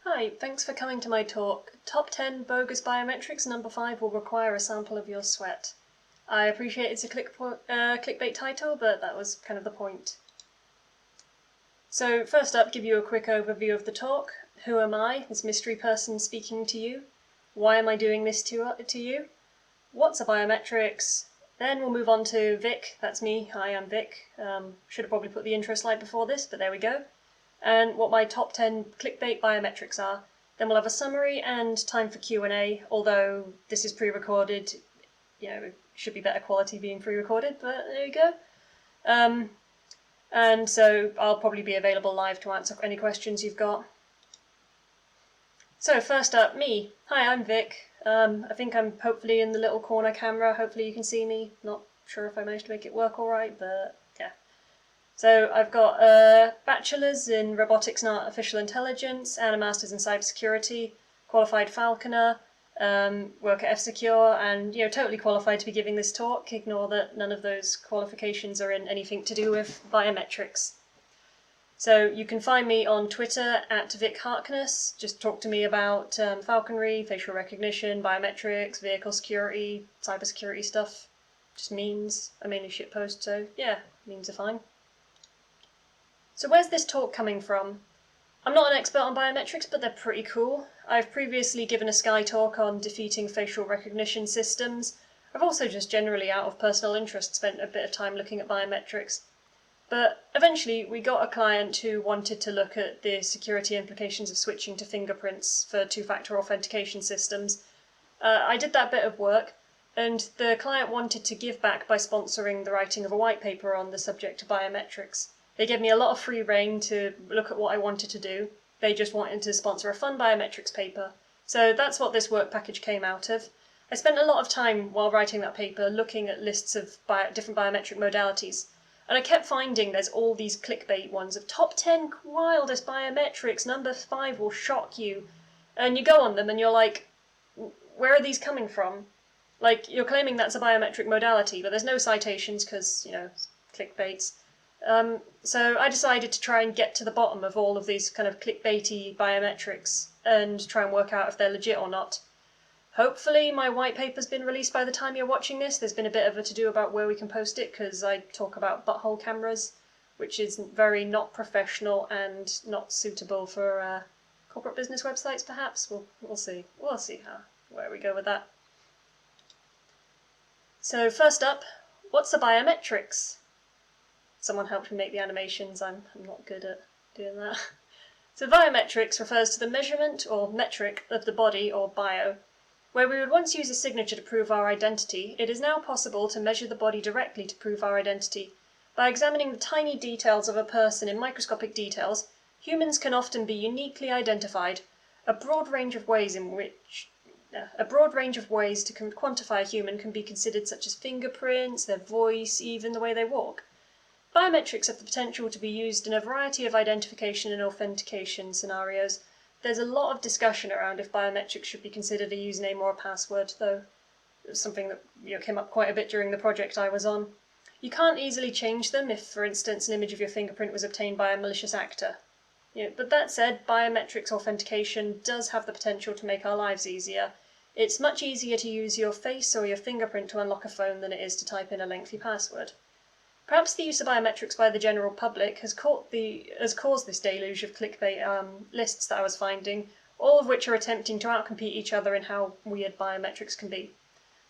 Hi, thanks for coming to my talk. Top 10 bogus biometrics, number 5 will require a sample of your sweat. I appreciate it's a clickbait title, but that was kind of the point. So first up, give you a quick overview of the talk. Who am I, this mystery person speaking to you? Why am I doing this to you? What's a biometrics? Then we'll move on to Vic, that's me, hi, I'm Vic. Should have probably put the intro slide before this, but there we go. And what my top 10 clickbait biometrics are. Then we'll have a summary and time for Q&A, although this is pre-recorded, it should be better quality being pre-recorded, but there you go. And so I'll probably be available live to answer any questions you've got. So first up, me. Hi, I'm Vic. I think I'm hopefully in the little corner camera. Hopefully you can see me. Not sure if I managed to make it work all right, but yeah. So I've got a Bachelor's in Robotics Artificial Intelligence and a Master's in Cybersecurity, qualified falconer, work at F-Secure, and totally qualified to be giving this talk. Ignore that none of those qualifications are in anything to do with biometrics. So you can find me on Twitter at Vic Harkness. Just talk to me about falconry, facial recognition, biometrics, vehicle security, cybersecurity stuff. Just memes. I mainly shitpost, so yeah, memes are fine. So where's this talk coming from? I'm not an expert on biometrics, but they're pretty cool. I've previously given a Sky talk on defeating facial recognition systems. I've also just generally, out of personal interest, spent a bit of time looking at biometrics. But eventually we got a client who wanted to look at the security implications of switching to fingerprints for two-factor authentication systems. I did that bit of work, and the client wanted to give back by sponsoring the writing of a white paper on the subject of biometrics. They gave me a lot of free rein to look at what I wanted to do. They just wanted to sponsor a fun biometrics paper. So that's what this work package came out of. I spent a lot of time while writing that paper looking at lists of different biometric modalities. And I kept finding there's all these clickbait ones of top 10 wildest biometrics, number 5 will shock you. And you go on them and you're like, where are these coming from? Like, you're claiming that's a biometric modality, but there's no citations because, clickbaits. So I decided to try and get to the bottom of all of these kind of clickbaity biometrics and try and work out if they're legit or not. Hopefully my white paper's been released by the time you're watching this. There's been a bit of a to-do about where we can post it because I talk about butthole cameras, which is very not professional and not suitable for corporate business websites, perhaps. We'll see. We'll see where we go with that. So first up, what's a biometrics? Someone helped me make the animations. I'm not good at doing that. So biometrics refers to the measurement or metric of the body, or bio. Where we would once use a signature to prove our identity, it is now possible to measure the body directly to prove our identity. By examining the tiny details of a person in microscopic details, humans can often be uniquely identified. A broad range of ways to quantify a human can be considered, such as fingerprints, their voice, even the way they walk. Biometrics have the potential to be used in a variety of identification and authentication scenarios. There's a lot of discussion around if biometrics should be considered a username or a password, though it was something that came up quite a bit during the project I was on. You can't easily change them if, for instance, an image of your fingerprint was obtained by a malicious actor. But that said, biometrics authentication does have the potential to make our lives easier. It's much easier to use your face or your fingerprint to unlock a phone than it is to type in a lengthy password. Perhaps the use of biometrics by the general public has caused this deluge of clickbait lists that I was finding, all of which are attempting to outcompete each other in how weird biometrics can be.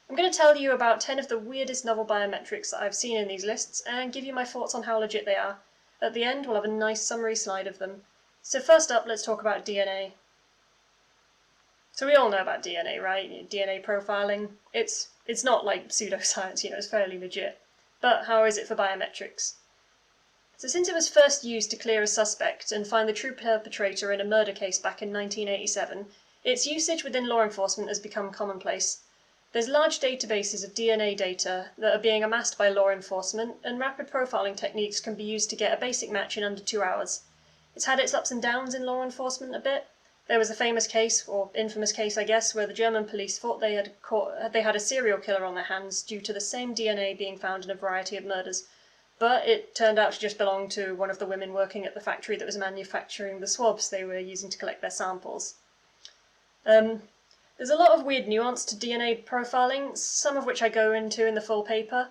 I'm going to tell you about 10 of the weirdest novel biometrics that I've seen in these lists and give you my thoughts on how legit they are. At the end, we'll have a nice summary slide of them. So first up, let's talk about DNA. So we all know about DNA, right? DNA profiling. It's not like pseudoscience, it's fairly legit. But how is it for biometrics? So since it was first used to clear a suspect and find the true perpetrator in a murder case back in 1987, its usage within law enforcement has become commonplace. There's large databases of DNA data that are being amassed by law enforcement, and rapid profiling techniques can be used to get a basic match in under 2 hours. It's had its ups and downs in law enforcement a bit. There was a famous case, or infamous case I guess, where the German police thought they had a serial killer on their hands due to the same DNA being found in a variety of murders. but it turned out to just belong to one of the women working at the factory that was manufacturing the swabs they were using to collect their samples. There's a lot of weird nuance to DNA profiling, some of which I go into in the full paper.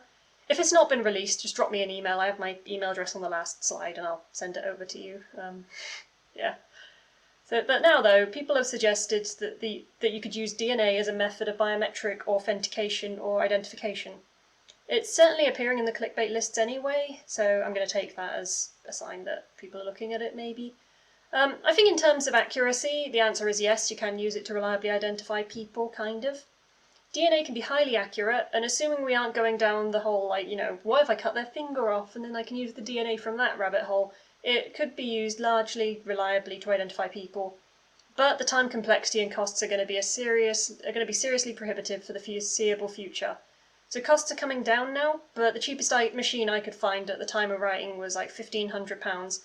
If it's not been released, just drop me an email. I have my email address on the last slide and I'll send it over to you. Yeah. But now, though, people have suggested that you could use DNA as a method of biometric authentication or identification. It's certainly appearing in the clickbait lists anyway, so I'm going to take that as a sign that people are looking at it, maybe. I think in terms of accuracy, the answer is yes, you can use it to reliably identify people, kind of. DNA can be highly accurate, and assuming we aren't going down the whole, what if I cut their finger off and then I can use the DNA from that rabbit hole, it could be used largely reliably to identify people. But the time complexity and costs are going to be seriously prohibitive for the foreseeable future. So costs are coming down now, but the cheapest machine I could find at the time of writing was like £1,500,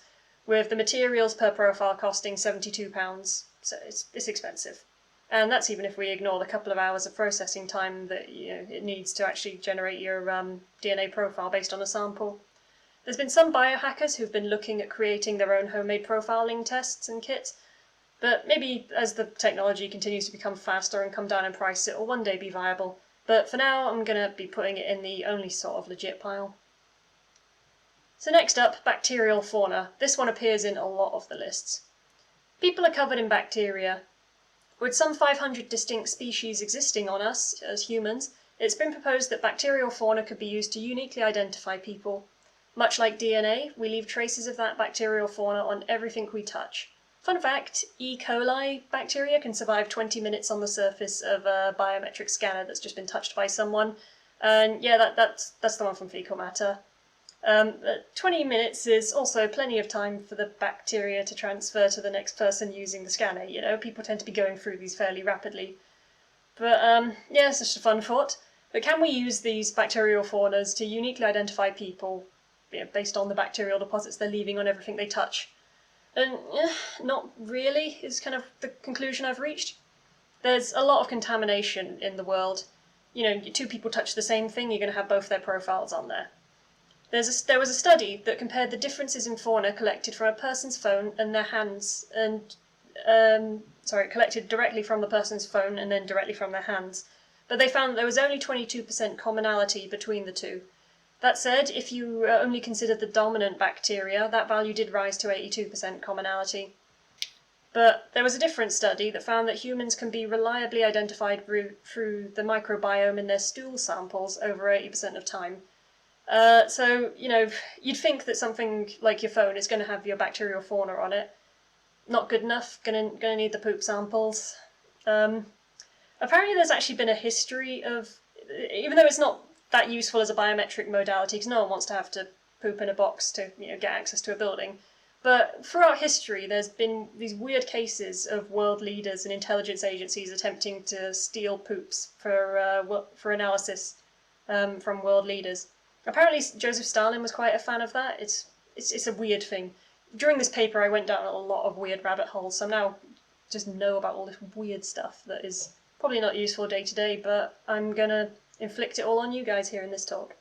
with the materials per profile costing £72, so it's expensive. And that's even if we ignore the couple of hours of processing time that it needs to actually generate your DNA profile based on a sample. There's been some biohackers who've been looking at creating their own homemade profiling tests and kits, but maybe as the technology continues to become faster and come down in price, it will one day be viable. But for now, I'm going to be putting it in the only sort of legit pile. So next up, bacterial fauna. This one appears in a lot of the lists. People are covered in bacteria. With some 500 distinct species existing on us as humans, it's been proposed that bacterial fauna could be used to uniquely identify people. Much like DNA, we leave traces of that bacterial fauna on everything we touch. Fun fact, E. coli bacteria can survive 20 minutes on the surface of a biometric scanner that's just been touched by someone. And yeah, that's the one from fecal matter. 20 minutes is also plenty of time for the bacteria to transfer to the next person using the scanner. People tend to be going through these fairly rapidly. But yeah, it's just a fun thought. But can we use these bacterial faunas to uniquely identify people based on the bacterial deposits they're leaving on everything they touch? And not really, is kind of the conclusion I've reached. There's a lot of contamination in the world. Two people touch the same thing, you're going to have both their profiles on there. There was a study that compared the differences in fauna collected from a person's phone and their hands, and collected directly from the person's phone and then directly from their hands. But they found that there was only 22% commonality between the two. That said, if you only considered the dominant bacteria, that value did rise to 82% commonality. But there was a different study that found that humans can be reliably identified through the microbiome in their stool samples over 80% of time. So, you'd think that something like your phone is going to have your bacterial fauna on it. Not good enough, gonna need the poop samples. Apparently there's actually been a history of, even though it's not that useful as a biometric modality, because no one wants to have to poop in a box to get access to a building, but throughout history there's been these weird cases of world leaders and intelligence agencies attempting to steal poops for analysis from world leaders. Apparently Joseph Stalin was quite a fan of that. It's a weird thing. During this paper I went down a lot of weird rabbit holes, so now just know about all this weird stuff that is probably not useful day to day, but I'm gonna inflict it all on you guys here in this talk.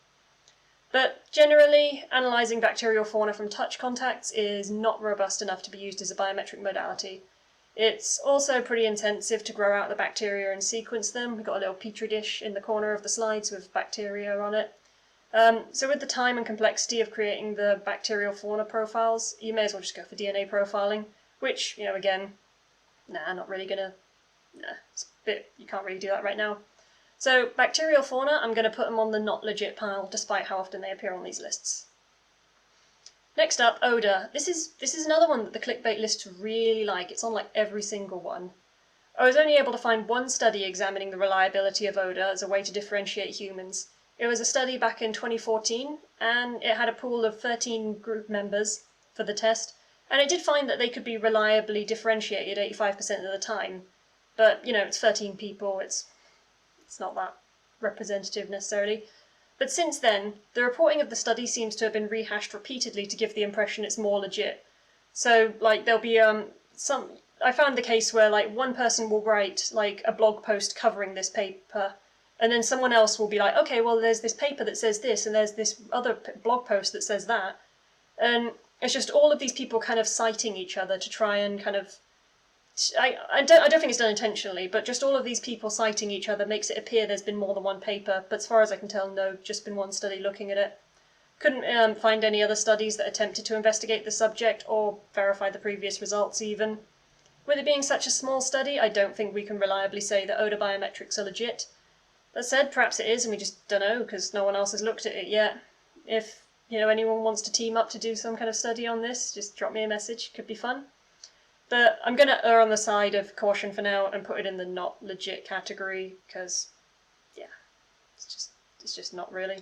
But generally, analysing bacterial fauna from touch contacts is not robust enough to be used as a biometric modality. It's also pretty intensive to grow out the bacteria and sequence them. We've got a little petri dish in the corner of the slides with bacteria on it. So with the time and complexity of creating the bacterial fauna profiles, you may as well just go for DNA profiling, which, again, not really gonna, it's a bit, you can't really do that right now. So bacterial fauna, I'm going to put them on the not legit pile, despite how often they appear on these lists. Next up, ODOUR. This is another one that the clickbait lists really like. It's on like every single one. I was only able to find one study examining the reliability of ODOUR as a way to differentiate humans. It was a study back in 2014, and it had a pool of 13 group members for the test, and it did find that they could be reliably differentiated 85% of the time. But, it's 13 people, it's not that representative necessarily. But since then, the reporting of the study seems to have been rehashed repeatedly to give the impression it's more legit. So, there'll be I found the case where, one person will write, a blog post covering this paper, And then someone else will be like, okay, well, there's this paper that says this, and there's this other blog post that says that. And it's just all of these people kind of citing each other to try and kind of... I don't think it's done intentionally, but just all of these people citing each other makes it appear there's been more than one paper. But as far as I can tell, no, just been one study looking at it. Couldn't find any other studies that attempted to investigate the subject or verify the previous results even. With it being such a small study, I don't think we can reliably say that ODOUR biometrics are legit. That said, perhaps it is, and we just don't know because no one else has looked at it yet. If anyone wants to team up to do some kind of study on this, just drop me a message. Could be fun. But I'm going to err on the side of caution for now and put it in the not legit category because, yeah, it's just not really.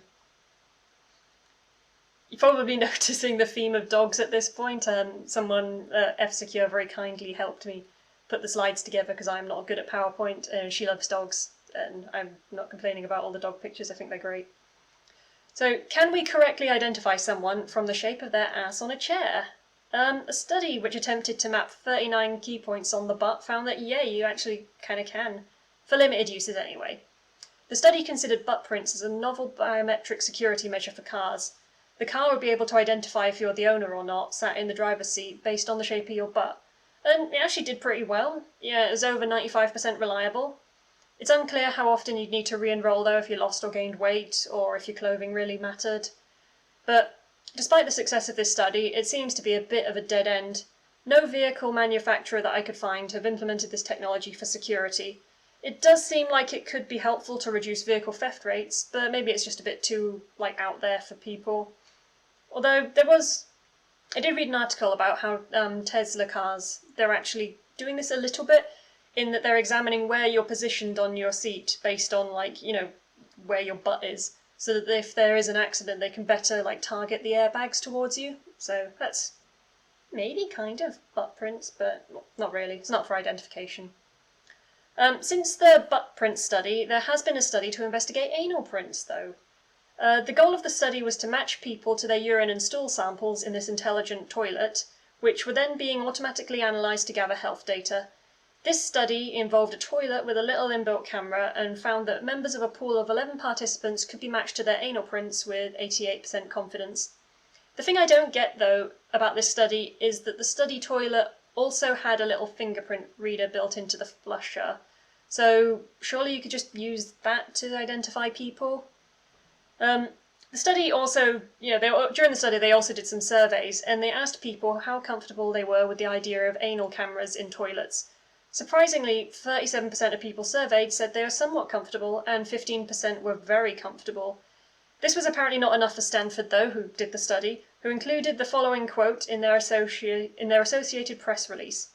You're probably noticing the theme of dogs at this point. Someone, F-Secure, very kindly helped me put the slides together because I'm not good at PowerPoint, and she loves dogs, and I'm not complaining about all the dog pictures, I think they're great. So, can we correctly identify someone from the shape of their ass on a chair? A study which attempted to map 39 key points on the butt found that, yeah, you actually kind of can. For limited uses anyway. The study considered BUTTPRINTS as a novel biometric security measure for cars. The car would be able to identify if you're the owner or not, sat in the driver's seat, based on the shape of your butt. And it actually did pretty well. Yeah, it was over 95% reliable. It's unclear how often you'd need to re-enroll though if you lost or gained weight, or if your clothing really mattered. But despite the success of this study, it seems to be a bit of a dead end. No vehicle manufacturer that I could find have implemented this technology for security. It does seem like it could be helpful to reduce vehicle theft rates, but maybe it's just a bit too, out there for people. Although I did read an article about how Tesla cars, they're actually doing this a little bit, in that they're examining where you're positioned on your seat based on, where your butt is, so that if there is an accident, they can better, target the airbags towards you. So that's maybe kind of butt prints, but not really. It's not for identification. Since the butt print study, there has been a study to investigate anal prints, though. The goal of the study was to match people to their urine and stool samples in this intelligent toilet, which were then being automatically analysed to gather health data. This study involved a toilet with a little inbuilt camera and found that members of a pool of 11 participants could be matched to their anal prints with 88% confidence. The thing I don't get, though, about this study is that the study toilet also had a little fingerprint reader built into the flusher. So surely you could just use that to identify people? The study also, during the study they also did some surveys, and they asked people how comfortable they were with the idea of anal cameras in toilets. Surprisingly, 37% of people surveyed said they were somewhat comfortable, and 15% were very comfortable. This was apparently not enough for Stanford, though, who did the study, who included the following quote in their Associated Press release.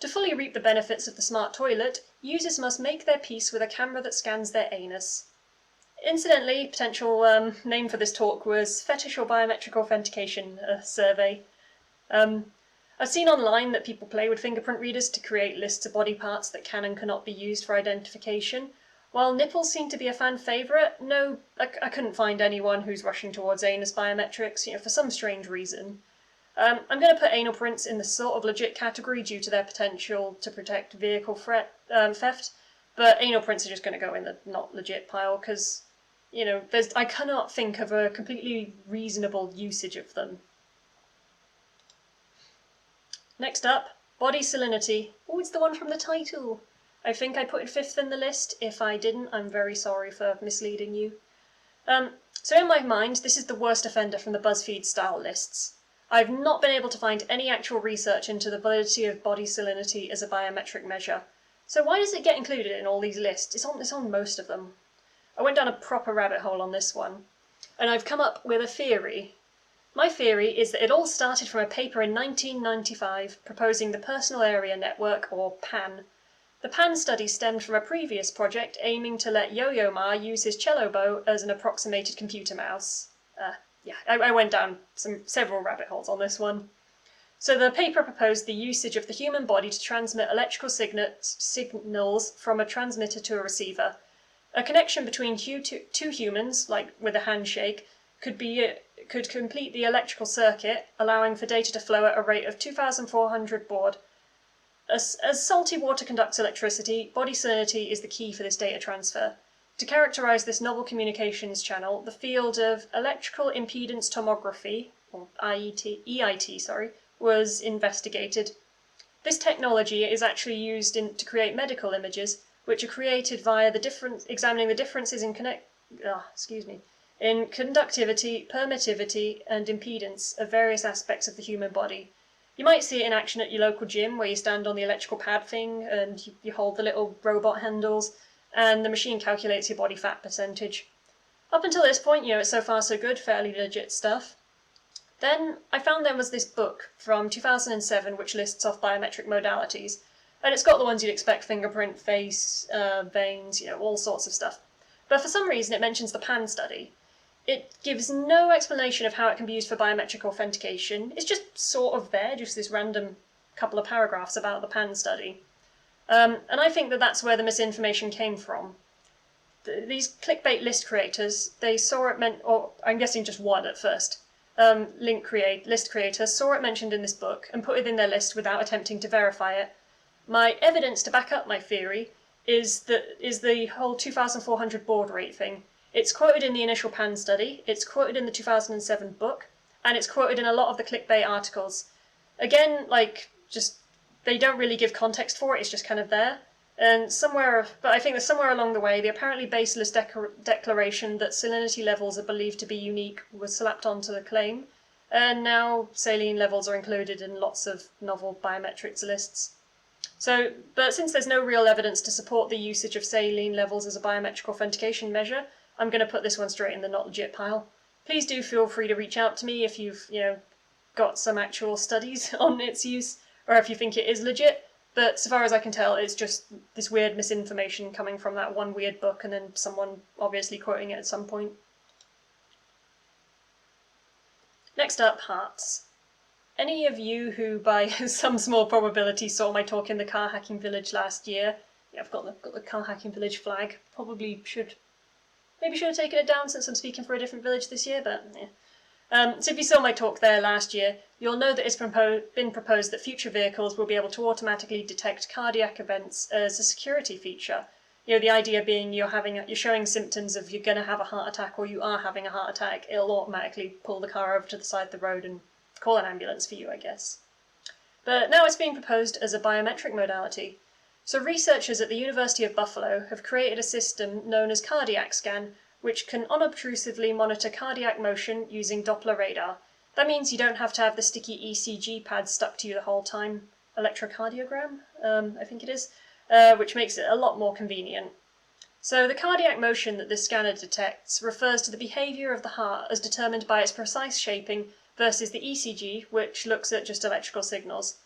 To fully reap the benefits of the smart toilet, users must make their peace with a camera that scans their anus. Incidentally, potential name for this talk was Fetish or Biometric Authentication Survey. I've seen online that people play with fingerprint readers to create lists of body parts that can and cannot be used for identification. While nipples seem to be a fan favourite, no, I couldn't find anyone who's rushing towards anus biometrics, for some strange reason. I'm going to put anal prints in the sort of legit category due to their potential to protect vehicle theft, but anal prints are just going to go in the not legit pile because, I cannot think of a completely reasonable usage of them. Next up, body salinity. Oh, it's the one from the title. I think I put it 5th in the list. If I didn't, I'm very sorry for misleading you. So in my mind, this is the worst offender from the BuzzFeed style lists. I've not been able to find any actual research into the validity of body salinity as a biometric measure. So why does it get included in all these lists? It's on most of them. I went down a proper rabbit hole on this one, and I've come up with a theory. My theory is that it all started from a paper in 1995 proposing the Personal Area Network, or PAN. The PAN study stemmed from a previous project aiming to let Yo-Yo Ma use his cello bow as an approximated computer mouse. I went down several rabbit holes on this one. So the paper proposed the usage of the human body to transmit electrical signals from a transmitter to a receiver. A connection between two humans, like with a handshake, could complete the electrical circuit, allowing for data to flow at a rate of 2,400 baud. As salty water conducts electricity, body salinity is the key for this data transfer. To characterize this novel communications channel, the field of electrical impedance tomography, or EIT, was investigated. This technology is actually used to create medical images, which are created via examining the differences in conductivity, permittivity, and impedance of various aspects of the human body. You might see it in action at your local gym, where you stand on the electrical pad thing and you hold the little robot handles, and the machine calculates your body fat percentage. Up until this point, it's so far so good, fairly legit stuff. Then I found there was this book from 2007 which lists off biometric modalities, and it's got the ones you'd expect: fingerprint, face, veins, all sorts of stuff. But for some reason it mentions the PAN study. It gives no explanation of how it can be used for biometric authentication. It's just sort of there, just this random couple of paragraphs about the PAN study. And I think that that's where the misinformation came from. These clickbait list creators, they saw it meant, or I'm guessing just one at first, list creators saw it mentioned in this book and put it in their list without attempting to verify it. My evidence to back up my theory is the whole 2,400 baud rate thing. It's quoted in the initial PAN study, it's quoted in the 2007 book, and it's quoted in a lot of the clickbait articles. Again, they don't really give context for it, it's just kind of there. And but I think that somewhere along the way, the apparently baseless declaration that salinity levels are believed to be unique was slapped onto the claim, and now saline levels are included in lots of novel biometrics lists. But since there's no real evidence to support the usage of saline levels as a biometric authentication measure, I'm going to put this one straight in the not legit pile. Please do feel free to reach out to me if you've, got some actual studies on its use, or if you think it is legit. But so far as I can tell, it's just this weird misinformation coming from that one weird book and then someone obviously quoting it at some point. Next up, hearts. Any of you who, by some small probability, saw my talk in the car hacking village last year, I've got the car hacking village flag, maybe should have taken it down since I'm speaking for a different village this year, but yeah. So if you saw my talk there last year, you'll know that it's been proposed that future vehicles will be able to automatically detect cardiac events as a security feature. The idea being you're showing symptoms of you're going to have a heart attack or you are having a heart attack, it'll automatically pull the car over to the side of the road and call an ambulance for you, I guess. But now it's being proposed as a biometric modality. So researchers at the University of Buffalo have created a system known as cardiac scan, which can unobtrusively monitor cardiac motion using Doppler radar. That means you don't have to have the sticky ECG pad stuck to you the whole time. Electrocardiogram, I think it is, which makes it a lot more convenient. So the cardiac motion that this scanner detects refers to the behaviour of the heart as determined by its precise shaping versus the ECG, which looks at just electrical signals.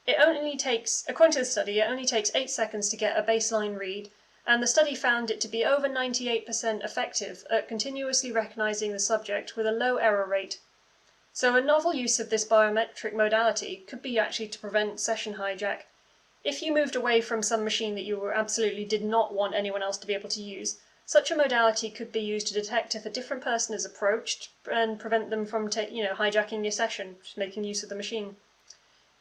According to the study, it only takes 8 seconds to get a baseline read, and the study found it to be over 98% effective at continuously recognising the subject with a low error rate. So a novel use of this biometric modality could be actually to prevent session hijack. If you moved away from some machine that you absolutely did not want anyone else to be able to use, such a modality could be used to detect if a different person is approached and prevent them from hijacking your session, just making use of the machine.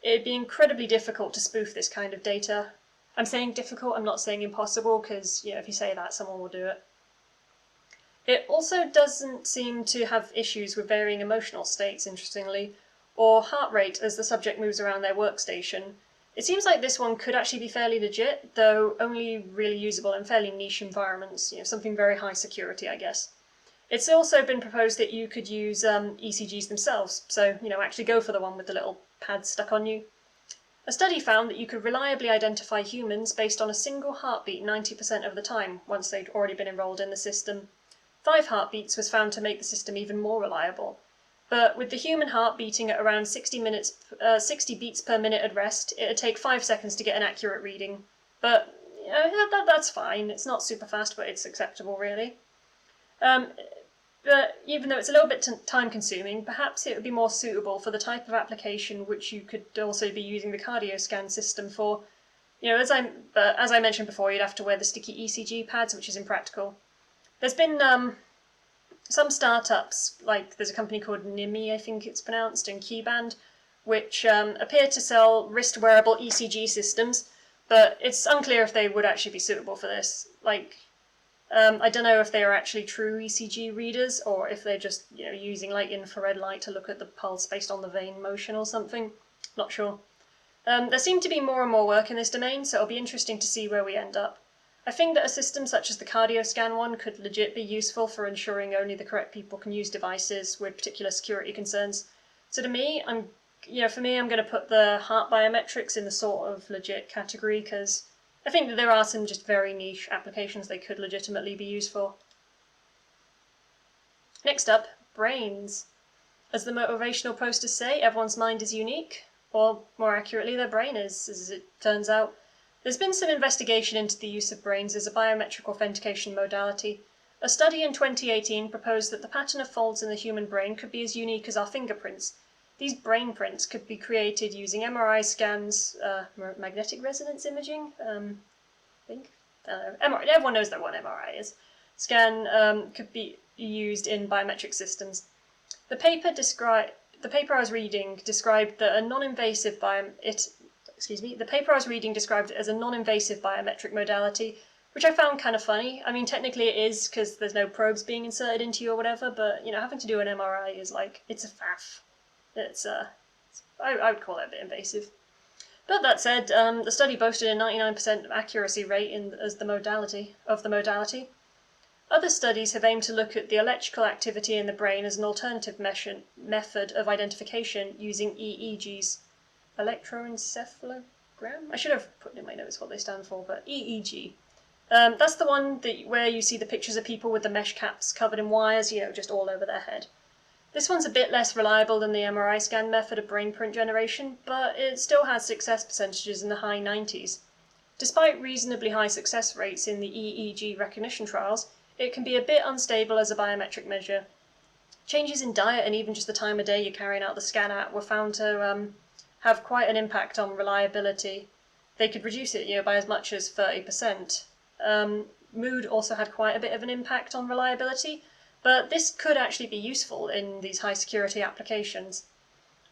It'd be incredibly difficult to spoof this kind of data. I'm saying difficult, I'm not saying impossible, because if you say that, someone will do it. It also doesn't seem to have issues with varying emotional states, interestingly, or heart rate as the subject moves around their workstation. It seems like this one could actually be fairly legit, though only really usable in fairly niche environments, something very high security, I guess. It's also been proposed that you could use ECGs themselves, so, actually go for the one with the little pad stuck on you. A study found that you could reliably identify humans based on a single heartbeat 90% of the time, once they'd already been enrolled in the system. 5 heartbeats was found to make the system even more reliable. But with the human heart beating at around 60 beats per minute at rest, it'd take 5 seconds to get an accurate reading. But that's fine. It's not super fast, but it's acceptable, really. But even though it's a little bit time-consuming, perhaps it would be more suitable for the type of application which you could also be using the cardioscan system for. As I mentioned before, you'd have to wear the sticky ECG pads, which is impractical. There's been some startups, like there's a company called NIMI, I think it's pronounced, and Keyband, which appear to sell wrist-wearable ECG systems, but it's unclear if they would actually be suitable for this. I don't know if they are actually true ECG readers or if they're just using like infrared light to look at the pulse based on the vein motion or something. Not sure. There seemed to be more and more work in this domain, so it'll be interesting to see where we end up. I think that a system such as the CardioScan one could legit be useful for ensuring only the correct people can use devices with particular security concerns. So to me, I'm going to put the heart biometrics in the sort of legit category, because I think that there are some just very niche applications they could legitimately be used for. Next up, brains. As the motivational posters say, everyone's mind is unique, or more accurately, their brain is, as it turns out. There's been some investigation into the use of brains as a biometric authentication modality. A study in 2018 proposed that the pattern of folds in the human brain could be as unique as our fingerprints. These brain prints could be created using MRI scans, magnetic resonance imaging, everyone knows that what MRI is. Scan could be used in biometric systems. The paper I was reading described that a non-invasive the paper I was reading described it as a non-invasive biometric modality, which I found kind of funny. I mean, technically it is, because there's no probes being inserted into you or whatever, but, having to do an MRI is like, it's a faff. I would call it a bit invasive. But that said, the study boasted a 99% accuracy rate as the modality. Other studies have aimed to look at the electrical activity in the brain as an alternative method of identification using EEGs. Electroencephalogram? I should have put in my notes what they stand for, but EEG. That's the one where you see the pictures of people with the mesh caps covered in wires, just all over their head. This one's a bit less reliable than the MRI scan method of brain print generation, but it still has success percentages in the high 90s. Despite reasonably high success rates in the EEG recognition trials, it can be a bit unstable as a biometric measure. Changes in diet and even just the time of day you're carrying out the scan at were found to have quite an impact on reliability. They could reduce it by as much as 30%. Mood also had quite a bit of an impact on reliability, but this could actually be useful in these high security applications.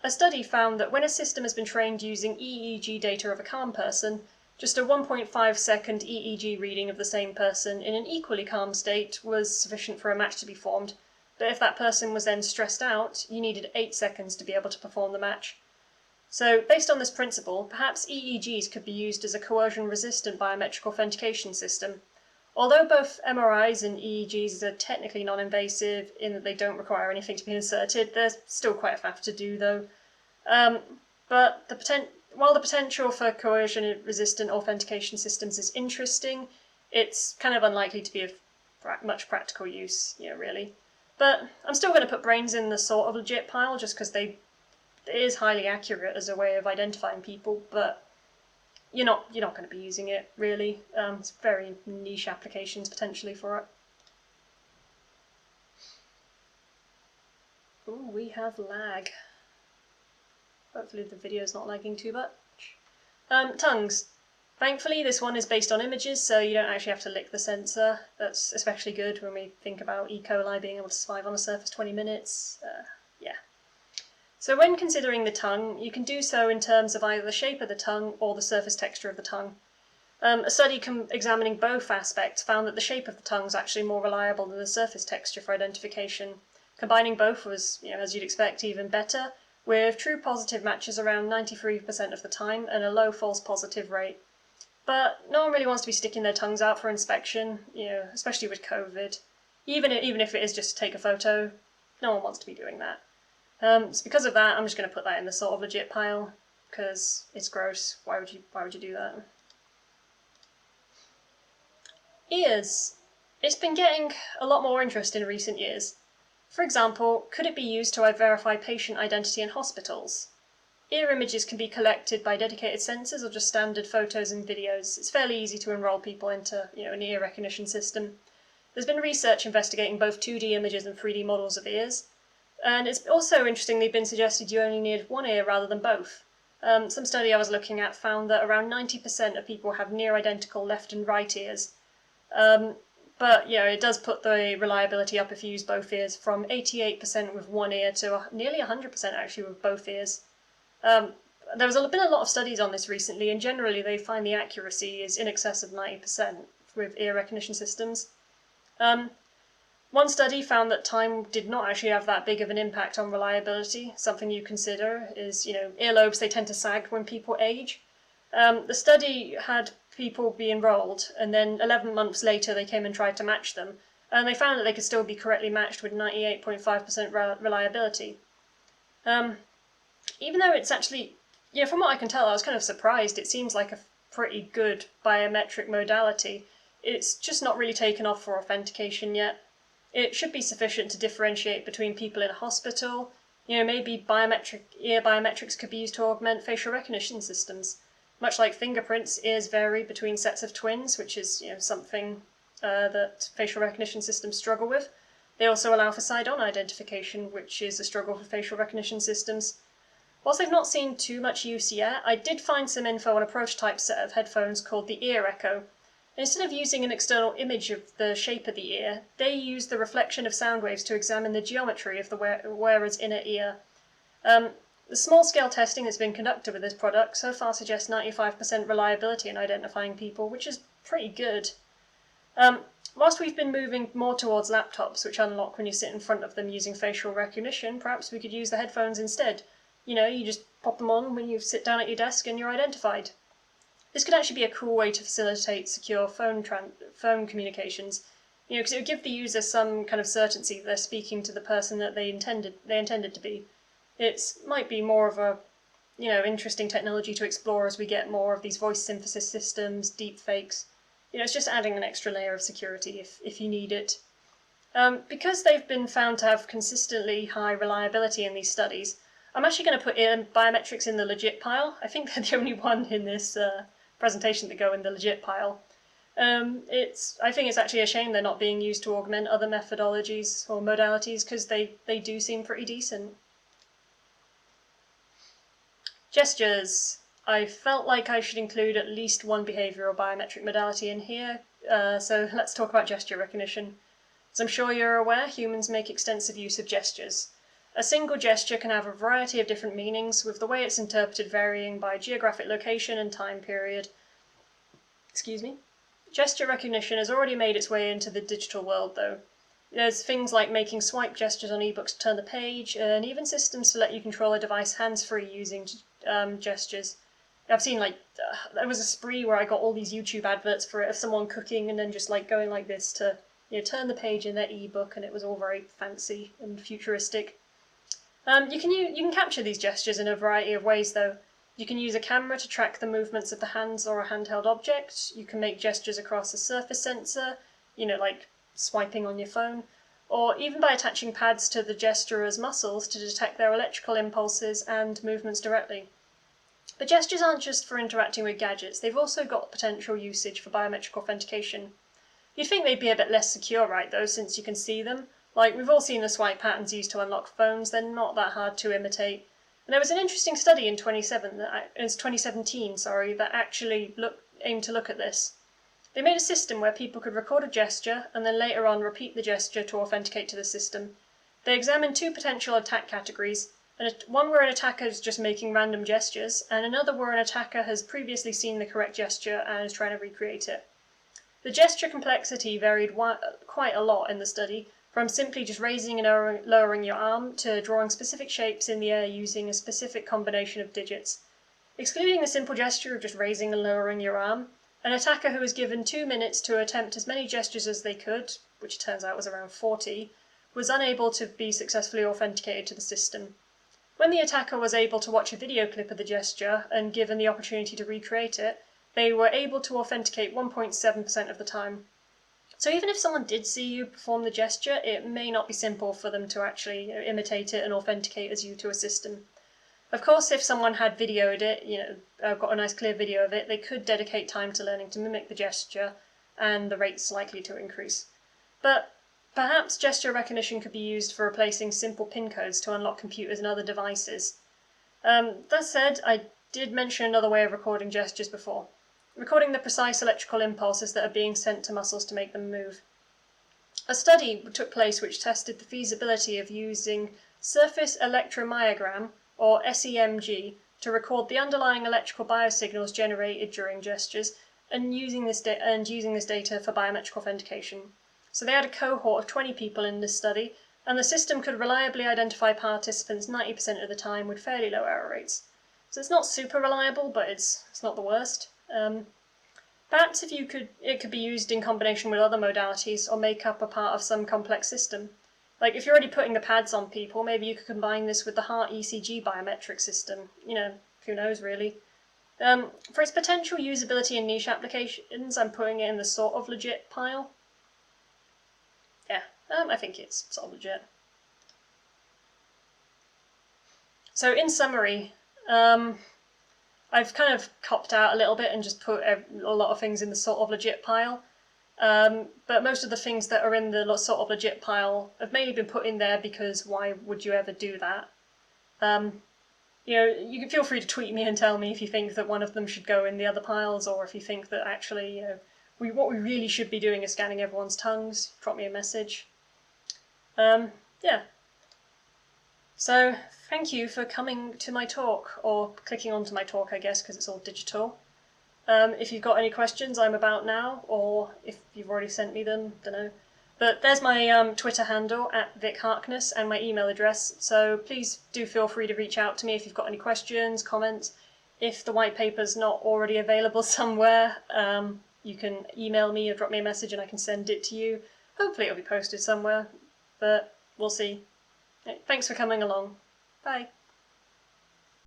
A study found that when a system has been trained using EEG data of a calm person, just a 1.5 second EEG reading of the same person in an equally calm state was sufficient for a match to be formed, but if that person was then stressed out, you needed 8 seconds to be able to perform the match. So, based on this principle, perhaps EEGs could be used as a coercion-resistant biometric authentication system. Although both MRIs and EEGs are technically non-invasive in that they don't require anything to be inserted, they're still quite a faff to do though. But while the potential for coercion-resistant authentication systems is interesting, it's kind of unlikely to be of much practical use, really. But I'm still going to put brains in the sort of legit pile just because it is highly accurate as a way of identifying people, but you're not going to be using it, really. It's very niche applications potentially for it. Ooh, we have lag. Hopefully the video's not lagging too much. Tongues. Thankfully, this one is based on images, so you don't actually have to lick the sensor. That's especially good when we think about E. coli being able to survive on a surface 20 minutes. Yeah. So when considering the tongue, you can do so in terms of either the shape of the tongue or the surface texture of the tongue. A study examining both aspects found that the shape of the tongue is actually more reliable than the surface texture for identification. Combining both was, as you'd expect, even better, with true positive matches around 93% of the time and a low false positive rate. But no one really wants to be sticking their tongues out for inspection, especially with COVID. Even if it is just to take a photo, no one wants to be doing that. So because of that, I'm just going to put that in the sort of legit pile, because it's gross. Why would you do that? Ears. It's been getting a lot more interest in recent years. For example, could it be used to verify patient identity in hospitals? Ear images can be collected by dedicated sensors or just standard photos and videos. It's fairly easy to enroll people into an ear recognition system. There's been research investigating both 2D images and 3D models of ears. And it's also interestingly been suggested you only need one ear rather than both. Some study I was looking at found that around 90% of people have near identical left and right ears. But it does put the reliability up if you use both ears, from 88% with one ear to nearly 100% actually with both ears. There's been a lot of studies on this recently, and generally they find the accuracy is in excess of 90% with ear recognition systems. One study found that time did not actually have that big of an impact on reliability. Something you consider is, earlobes, they tend to sag when people age. The study had people be enrolled, and then 11 months later they came and tried to match them, and they found that they could still be correctly matched with 98.5% reliability. Even though it's actually, from what I can tell, I was kind of surprised. It seems like a pretty good biometric modality. It's just not really taken off for authentication yet. It should be sufficient to differentiate between people in a hospital. Maybe ear biometrics could be used to augment facial recognition systems. Much like fingerprints, ears vary between sets of twins, which is something that facial recognition systems struggle with. They also allow for side-on identification, which is a struggle for facial recognition systems. Whilst I've not seen too much use yet, I did find some info on a prototype set of headphones called the Ear Echo. Instead of using an external image of the shape of the ear, they use the reflection of sound waves to examine the geometry of the wearer's inner ear. The small-scale testing that's been conducted with this product so far suggests 95% reliability in identifying people, which is pretty good. Whilst we've been moving more towards laptops, which unlock when you sit in front of them using facial recognition, perhaps we could use the headphones instead. You just pop them on when you sit down at your desk and you're identified. This could actually be a cool way to facilitate secure phone communications, because it would give the user some kind of certainty that they're speaking to the person that they intended to be. It might be more of a, interesting technology to explore as we get more of these voice synthesis systems, deep fakes. It's just adding an extra layer of security if you need it. Because they've been found to have consistently high reliability in these studies, I'm actually going to put biometrics in the legit pile. I think they're the only one in this presentation that go in the legit pile. I think it's actually a shame they're not being used to augment other methodologies or modalities, because they do seem pretty decent. Gestures. I felt like I should include at least one behavioural biometric modality in here, so let's talk about gesture recognition. As I'm sure you're aware, humans make extensive use of gestures. A single gesture can have a variety of different meanings, with the way it's interpreted varying by geographic location and time period. Gesture recognition has already made its way into the digital world, though. There's things like making swipe gestures on ebooks to turn the page, and even systems to let you control a device hands-free using gestures. I've seen, there was a spree where I got all these YouTube adverts for it of someone cooking and then just going like this to turn the page in their ebook, and it was all very fancy and futuristic. You can capture these gestures in a variety of ways, though. You can use a camera to track the movements of the hands or a handheld object. You can make gestures across a surface sensor, like swiping on your phone, or even by attaching pads to the gesturer's muscles to detect their electrical impulses and movements directly. But gestures aren't just for interacting with gadgets, they've also got potential usage for biometric authentication. You'd think they'd be a bit less secure, right, though, since you can see them. We've all seen the swipe patterns used to unlock phones, they're not that hard to imitate. And there was an interesting study in 2017 that actually aimed to look at this. They made a system where people could record a gesture and then later on repeat the gesture to authenticate to the system. They examined two potential attack categories, one where an attacker is just making random gestures, and another where an attacker has previously seen the correct gesture and is trying to recreate it. The gesture complexity varied quite a lot in the study, from simply just raising and lowering your arm to drawing specific shapes in the air using a specific combination of digits. Excluding the simple gesture of just raising and lowering your arm, an attacker who was given 2 minutes to attempt as many gestures as they could, which it turns out was around 40, was unable to be successfully authenticated to the system. When the attacker was able to watch a video clip of the gesture and given the opportunity to recreate it, they were able to authenticate 1.7% of the time. So even if someone did see you perform the gesture, it may not be simple for them to actually imitate it and authenticate as you to a system. Of course, if someone had videoed it, got a nice clear video of it, they could dedicate time to learning to mimic the gesture, and the rate's likely to increase. But perhaps gesture recognition could be used for replacing simple PIN codes to unlock computers and other devices. That said, I did mention another way of recording gestures before. Recording the precise electrical impulses that are being sent to muscles to make them move. A study took place which tested the feasibility of using surface electromyogram, or SEMG, to record the underlying electrical biosignals generated during gestures, and using this data for biometric authentication. So they had a cohort of 20 people in this study, and the system could reliably identify participants 90% of the time with fairly low error rates. So it's not super reliable, but it's not the worst. Perhaps it could be used in combination with other modalities or make up a part of some complex system. Like if you're already putting the pads on people, maybe you could combine this with the heart ECG biometric system. You know, who knows really. For its potential usability in niche applications, I'm putting it in the sort of legit pile. Yeah, I think it's sort of legit. So in summary, I've kind of copped out a little bit and just put a lot of things in the sort of legit pile. But most of the things that are in the sort of legit pile have mainly been put in there because why would you ever do that? You know, you can feel free to tweet me and tell me if you think that one of them should go in the other piles, or if you think that actually, you know, what we really should be doing is scanning everyone's tongues. Drop me a message. Yeah. So, thank you for coming to my talk, or clicking onto my talk, I guess, because it's all digital. If you've got any questions, I'm about now, or if you've already sent me them, don't know. But there's my Twitter handle, @Vic Harkness, and my email address, so please do feel free to reach out to me if you've got any questions, comments. If the white paper's not already available somewhere, you can email me or drop me a message and I can send it to you. Hopefully it'll be posted somewhere, but we'll see. Thanks for coming along. Bye.